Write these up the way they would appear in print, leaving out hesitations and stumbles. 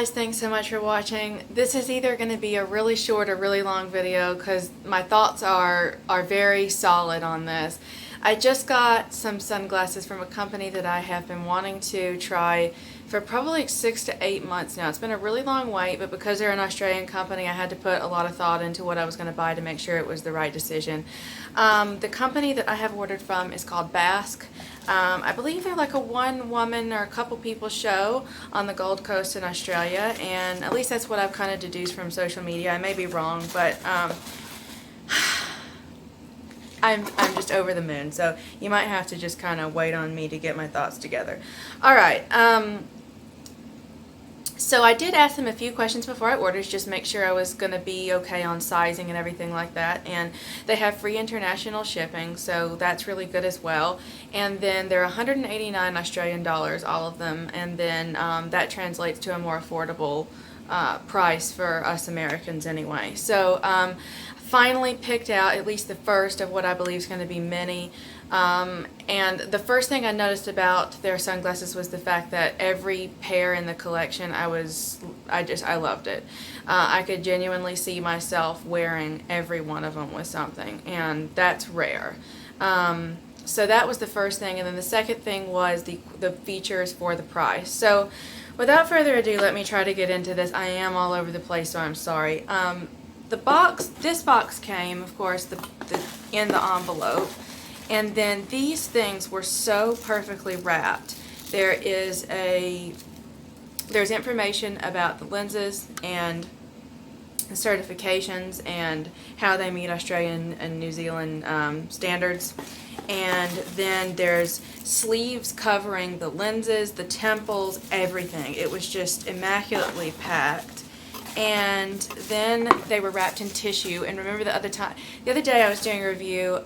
guys, thanks so much for watching. This is either going to be a really short or really long video because my thoughts are very solid on this. I just got some sunglasses from a company that I have been wanting to try for probably like 6 to 8 months now. It's been a really long wait, but because they're an Australian company, I had to put a lot of thought into what I was going to buy to make sure it was the right decision. The company that I have ordered from is called Bask. I believe they're like a one-woman or a couple people show on the Gold Coast in Australia, and at least that's what I've kind of deduced from social media. I may be wrong, but I'm just over the moon, so you might have to just kind of wait on me to get my thoughts together. All right. So I did ask them a few questions before I ordered, just make sure I was going to be okay on sizing and everything like that. And they have free international shipping, so that's really good as well. And then they're 189 Australian dollars, all of them. And then that translates to a more affordable price for us Americans anyway. So finally picked out at least the first of what I believe is going to be many. And the first thing I noticed about their sunglasses was the fact that every pair in the collection, I loved it. I could genuinely see myself wearing every one of them with something, and that's rare. So that was the first thing, and then the second thing was the features for the price. So without further ado, let me try to get into this. I am all over the place, so I'm sorry. This box came, of course, in the envelope. And then these things were so perfectly wrapped. There's information about the lenses and the certifications and how they meet Australian and New Zealand standards. And then there's sleeves covering the lenses, the temples, everything. It was just immaculately packed. And then they were wrapped in tissue. And remember the other day I was doing a review,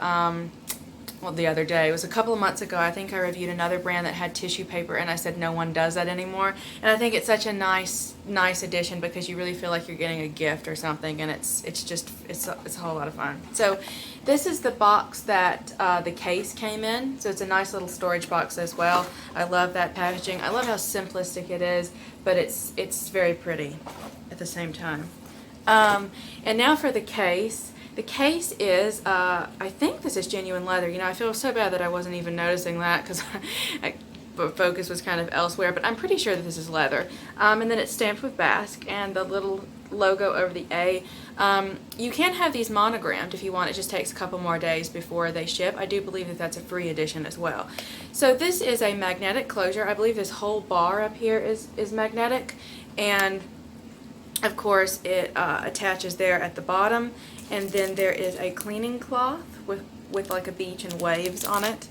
well, the other day, it was a couple of months ago, I think I reviewed another brand that had tissue paper, and I said no one does that anymore. And I think it's such a nice addition because you really feel like you're getting a gift or something, and it's a whole lot of fun. So this is the box that the case came in. So it's a nice little storage box as well. I love that packaging. I love how simplistic it is, but it's very pretty at the same time. And now for the case. The case is, I think this is genuine leather. You know, I feel so bad that I wasn't even noticing that because focus was kind of elsewhere, but I'm pretty sure that this is leather. And then it's stamped with Bask and the little logo over the A. You can have these monogrammed if you want. It just takes a couple more days before they ship. I do believe that that's a free edition as well. So this is a magnetic closure. I believe this whole bar up here is magnetic, and of course it attaches there at the bottom. And then there is a cleaning cloth with like a beach and waves on it.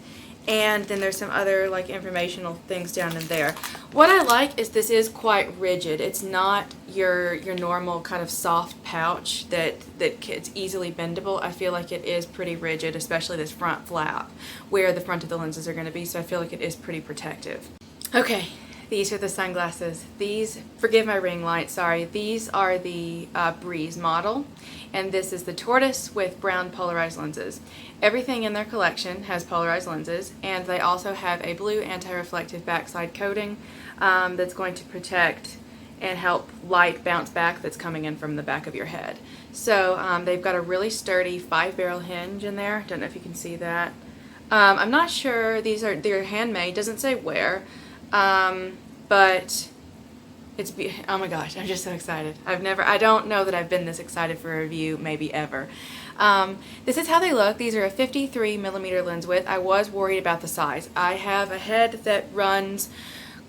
And then there's some other like informational things down in there. What I like is this is quite rigid. It's not your normal kind of soft pouch it's easily bendable. I feel like it is pretty rigid, especially this front flap where the front of the lenses are going to be. So I feel like it is pretty protective. Okay. These are the sunglasses. These, forgive my ring light, sorry. These are the Breeze model, and this is the Tortoise with brown polarized lenses. Everything in their collection has polarized lenses, and they also have a blue anti-reflective backside coating that's going to protect and help light bounce back that's coming in from the back of your head. So they've got a really sturdy 5-barrel hinge in there. Don't know if you can see that. I'm not sure. They're handmade. Doesn't say where. But oh my gosh, I'm just so excited. I don't know that I've been this excited for a review, maybe ever. This is how they look. These are a 53mm lens width. I was worried about the size. I have a head that runs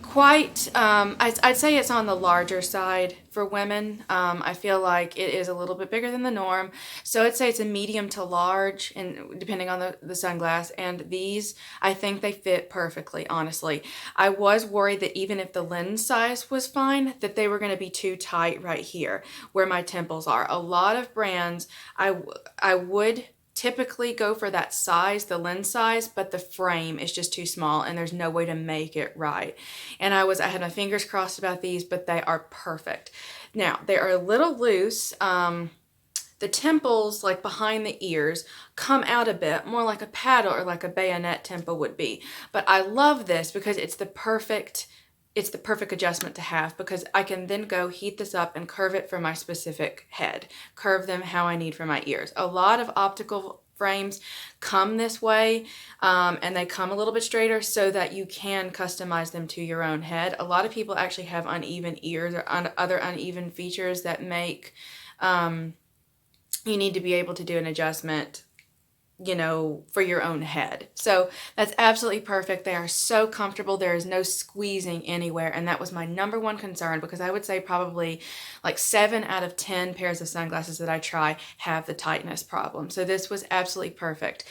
quite, I'd say it's on the larger side for women. I feel like it is a little bit bigger than the norm. So I'd say it's a medium to large, and depending on the sunglass. And these, I think they fit perfectly, honestly. I was worried that even if the lens size was fine, that they were going to be too tight right here where my temples are. A lot of brands, I would typically go for that size, the lens size, but the frame is just too small and there's no way to make it right. And I had my fingers crossed about these, but they are perfect. Now, they are a little loose. The temples, like behind the ears, come out a bit, more like a paddle or like a bayonet temple would be. But I love this because it's the perfect it's the perfect adjustment to have, because I can then go heat this up and curve it for my specific head, curve them how I need for my ears. A lot of optical frames come this way, and they come a little bit straighter so that you can customize them to your own head. A lot of people actually have uneven ears or other uneven features that make you need to be able to do an adjustment, you know, for your own head. So that's absolutely perfect. They are so comfortable. There is no squeezing anywhere. And that was my number one concern, because I would say probably like 7 out of 10 pairs of sunglasses that I try have the tightness problem. So this was absolutely perfect.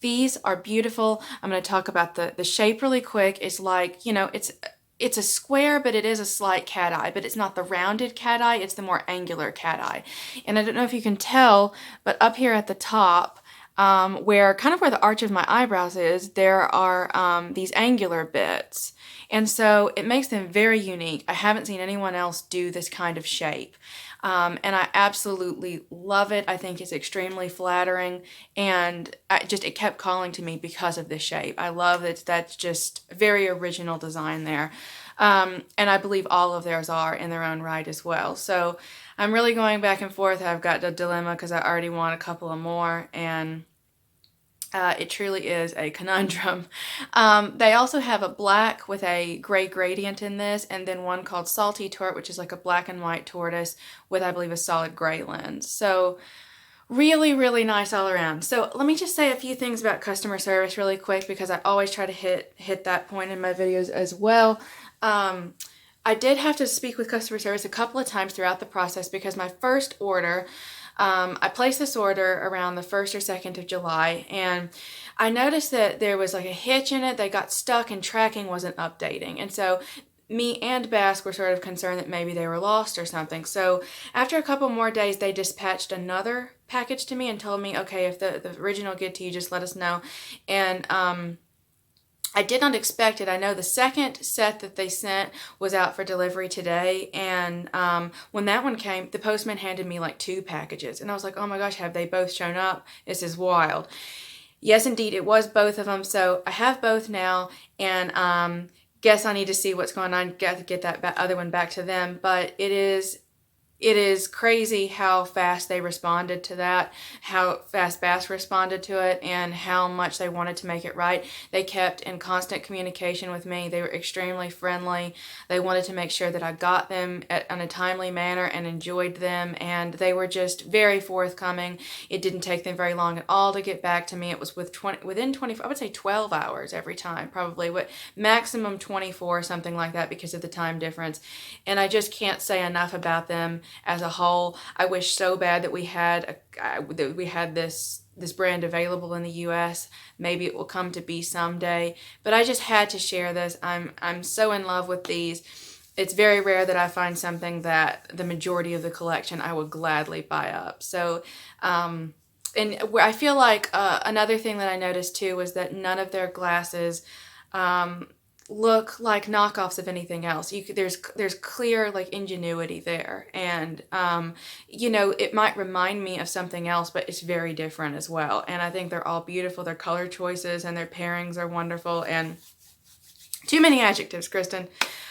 These are beautiful. I'm going to talk about the shape really quick. It's like, you know, it's a square, but it is a slight cat eye, but it's not the rounded cat eye. It's the more angular cat eye. And I don't know if you can tell, but up here at the top, where the arch of my eyebrows is, there are these angular bits. And so it makes them very unique. I haven't seen anyone else do this kind of shape. And I absolutely love it. I think it's extremely flattering, and it kept calling to me because of this shape. I love it. That's just very original design there. And I believe all of theirs are in their own right as well. So I'm really going back and forth. I've got a dilemma because I already want a couple of more, and it truly is a conundrum. They also have a black with a gray gradient in this, and then one called Salty Tort, which is like a black and white tortoise with, I believe, a solid gray lens. So really, really nice all around. So let me just say a few things about customer service really quick, because I always try to hit that point in my videos as well. I did have to speak with customer service a couple of times throughout the process, because my first order, I placed this order around the 1st or 2nd of July, and I noticed that there was like a hitch in it. They got stuck and tracking wasn't updating. And so me and Bask were sort of concerned that maybe they were lost or something. So after a couple more days, they dispatched another package to me and told me, okay, if the original get to you, just let us know. And I did not expect it. I know the second set that they sent was out for delivery today, and when that one came, the postman handed me like 2 packages, and I was like, oh my gosh, have they both shown up? This is wild. Yes, indeed, it was both of them, so I have both now, and guess I need to see what's going on, get that other one back to them, but it is crazy how fast they responded to that, how fast Bass responded to it, and how much they wanted to make it right. They kept in constant communication with me. They were extremely friendly. They wanted to make sure that I got them in a timely manner and enjoyed them, and they were just very forthcoming. It didn't take them very long at all to get back to me. It was within 24, I would say 12 hours every time, probably, but maximum 24, something like that, because of the time difference. And I just can't say enough about them as a whole. I wish so bad that we had this brand available in the US. Maybe it will come to be someday, but I just had to share this. I'm so in love with these. It's very rare that I find something that the majority of the collection I would gladly buy up. So and I feel like another thing that I noticed too was that none of their glasses look like knockoffs of anything else. There's clear like ingenuity there, and you know, it might remind me of something else, but it's very different as well. And I think they're all beautiful. Their color choices and their pairings are wonderful, and too many adjectives, Kristen.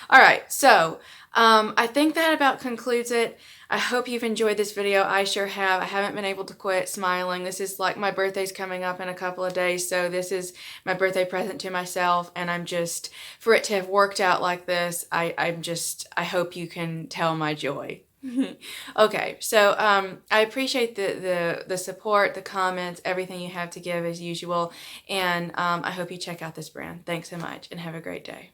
All right, so I think that about concludes it. I hope you've enjoyed this video. I sure have. I haven't been able to quit smiling. This is like, my birthday's coming up in a couple of days, so this is my birthday present to myself, and I'm just, for it to have worked out like this, I hope you can tell my joy. Okay, so I appreciate the support, the comments, everything you have to give as usual, and I hope you check out this brand. Thanks so much, and have a great day.